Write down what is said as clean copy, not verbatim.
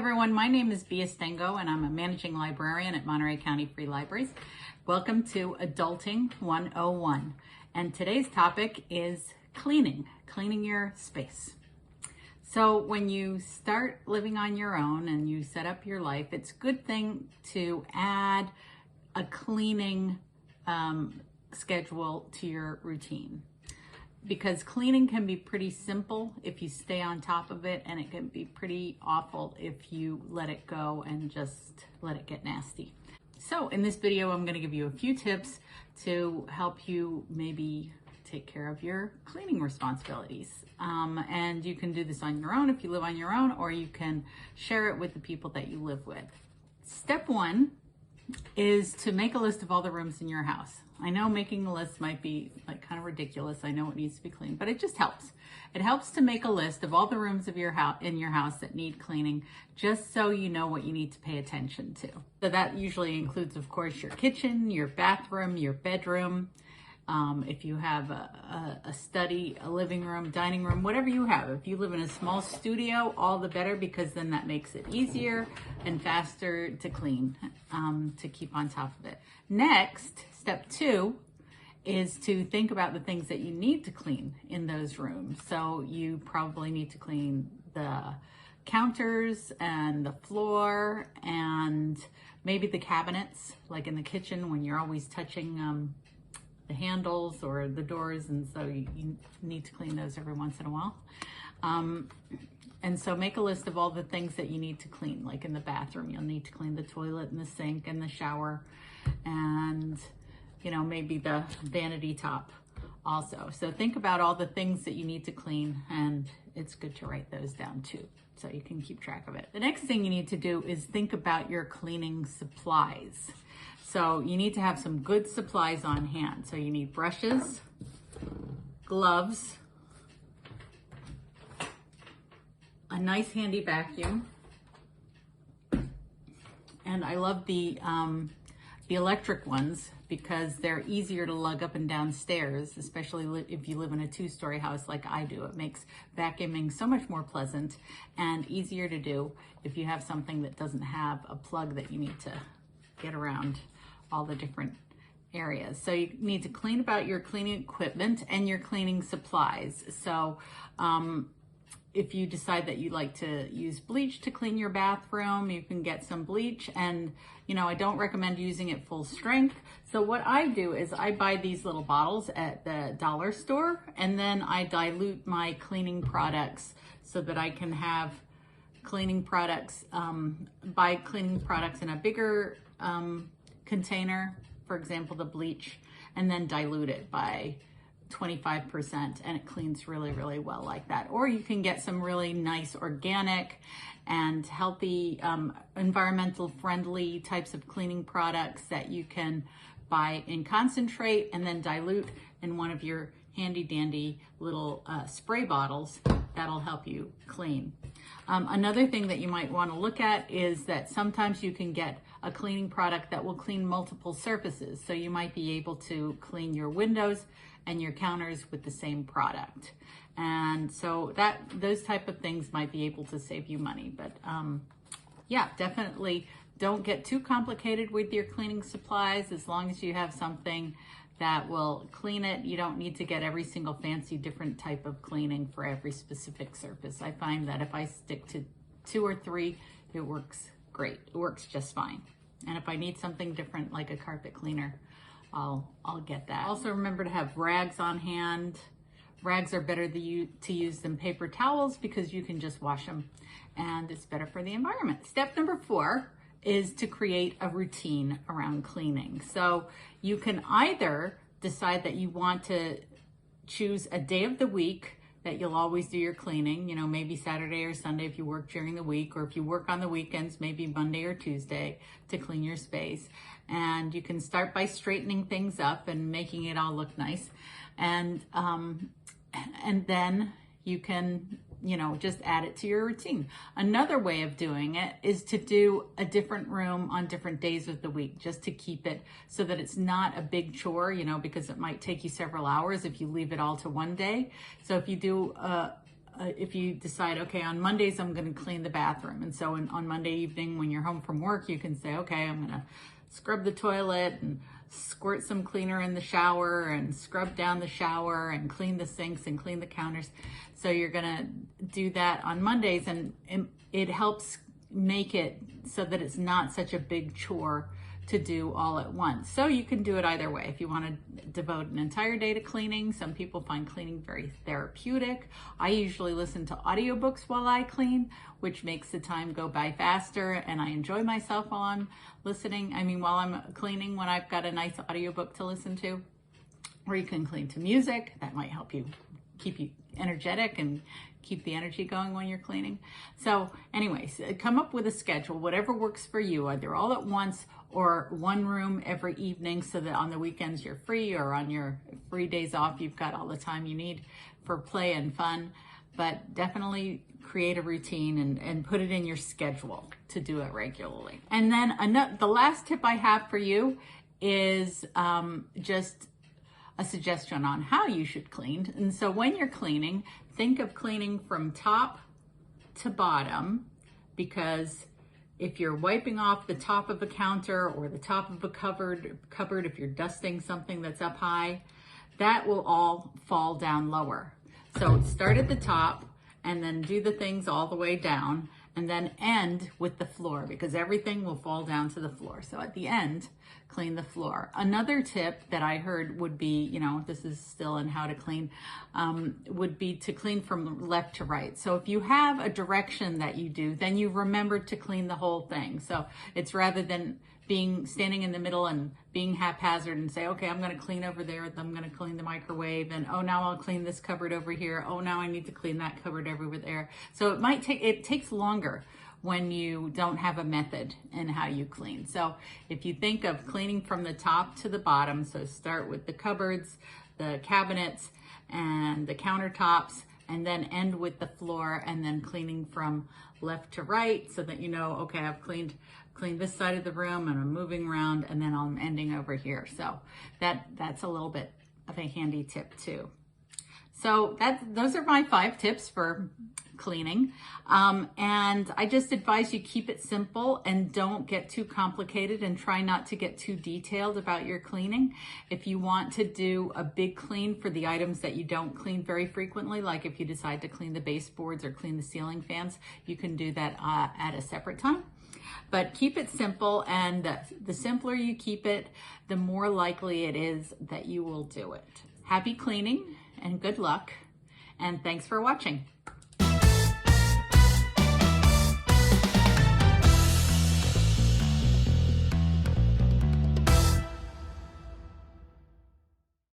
everyone, my name is Bea Stengo and I'm a managing librarian at Monterey County Free Libraries. Welcome to Adulting 101, and today's topic is cleaning your space. So when you start living on your own and you set up your life, it's a good thing to add a cleaning schedule to your routine, because cleaning can be pretty simple if you stay on top of it, and it can be pretty awful if you let it go and just let it get nasty. So in this video, I'm going to give you a few tips to help you maybe take care of your cleaning responsibilities. And you can do this on your own if you live on your own, or you can share it with the people that you live with. Step one is to make a list of all the rooms in your house. I know making a list might be kind of ridiculous. I know it needs to be cleaned, but it just helps. It helps to make a list of all the rooms of your house that need cleaning, just so you know what you need to pay attention to. So that usually includes, of course, your kitchen, your bathroom, your bedroom. If you have a study, a living room, dining room, whatever you have. If you live in a small studio, all the better, because then that makes it easier and faster to clean, to keep on top of it. Next, step two is to think about the things that you need to clean in those rooms. So you probably need to clean the counters and the floor and maybe the cabinets, like in the kitchen when you're always touching the handles or the doors, and so you need to clean those every once in a while. And so make a list of all the things that you need to clean. Like in the bathroom, you'll need to clean the toilet and the sink and the shower, and maybe the vanity top also. So think about all the things that you need to clean, and it's good to write those down too, so you can keep track of it. The next thing you need to do is think about your cleaning supplies. So you need to have some good supplies on hand. So you need brushes, gloves, a nice handy vacuum, and I love the electric ones because they're easier to lug up and down stairs, especially if you live in a two-story house like I do. It makes vacuuming so much more pleasant and easier to do if you have something that doesn't have a plug that you need to get around all the different areas. So you need to clean about your cleaning equipment and your cleaning supplies. So if you decide that you like to use bleach to clean your bathroom, you can get some bleach, and I don't recommend using it full strength. So what I do is I buy these little bottles at the dollar store, and then I dilute my cleaning products so that I can have cleaning products, buy cleaning products in a bigger container, for example, the bleach, and then dilute it by 25%, and it cleans really, really well like that. Or you can get some really nice organic and healthy, environmental friendly types of cleaning products that you can buy in concentrate and then dilute in one of your handy dandy little spray bottles. That'll help you clean. Another thing that you might want to look at is that sometimes you can get a cleaning product that will clean multiple surfaces. So you might be able to clean your windows and your counters with the same product. And so those type of things might be able to save you money. But yeah, definitely don't get too complicated with your cleaning supplies. As long as you have something that will clean it, you don't need to get every single fancy different type of cleaning for every specific surface. I find that if I stick to 2 or 3, it works great. It works just fine. And if I need something different, like a carpet cleaner, I'll get that. Also remember to have rags on hand. Rags are better to use than paper towels because you can just wash them, and it's better for the environment. Step number 4 is to create a routine around cleaning. So you can either decide that you want to choose a day of the week that you'll always do your cleaning, maybe Saturday or Sunday if you work during the week, or if you work on the weekends, maybe Monday or Tuesday to clean your space. And you can start by straightening things up and making it all look nice. And then you can just add it to your routine. Another way of doing it is to do a different room on different days of the week, just to keep it so that it's not a big chore, because it might take you several hours if you leave it all to one day. So if you do if you decide, okay, on Mondays I'm going to clean the bathroom. And so on Monday evening when you're home from work, you can say, okay, I'm going to scrub the toilet and squirt some cleaner in the shower and scrub down the shower and clean the sinks and clean the counters. So you're going to do that on Mondays, and it helps make it so that it's not such a big chore to do all at once. So you can do it either way. If you want to devote an entire day to cleaning, some people find cleaning very therapeutic. I usually listen to audiobooks while I clean, which makes the time go by faster, and I enjoy myself while I'm listening. I mean, while I'm cleaning, when I've got a nice audiobook to listen to. Or you can clean to music. That might help you keep you energetic and keep the energy going when you're cleaning. So anyways, come up with a schedule, whatever works for you, either all at once or one room every evening, so that on the weekends you're free, or on your free days off, you've got all the time you need for play and fun. But definitely create a routine and put it in your schedule to do it regularly. And then the last tip I have for you is just a suggestion on how you should clean. And so when you're cleaning, think of cleaning from top to bottom, because if you're wiping off the top of a counter or the top of a cupboard, if you're dusting something that's up high, that will all fall down lower. So start at the top and then do the things all the way down, and then end with the floor, because everything will fall down to the floor. So at the end, clean the floor. Another tip that I heard would be, this is still in how to clean, would be to clean from left to right. So if you have a direction that you do, then you remember to clean the whole thing. So it's rather than standing in the middle and being haphazard and say, okay, I'm going to clean over there, I'm going to clean the microwave, and oh, now I'll clean this cupboard over here, oh, now I need to clean that cupboard over there. So it takes longer when you don't have a method in how you clean. So if you think of cleaning from the top to the bottom, so start with the cupboards, the cabinets, and the countertops, and then end with the floor, and then cleaning from left to right, so that okay, I've cleaned this side of the room and I'm moving around, and then I'm ending over here. So that's a little bit of a handy tip too. So those are my 5 tips for cleaning. And I just advise you keep it simple and don't get too complicated, and try not to get too detailed about your cleaning. If you want to do a big clean for the items that you don't clean very frequently, like if you decide to clean the baseboards or clean the ceiling fans, you can do that at a separate time. But keep it simple, and the simpler you keep it, the more likely it is that you will do it. Happy cleaning and good luck, and thanks for watching.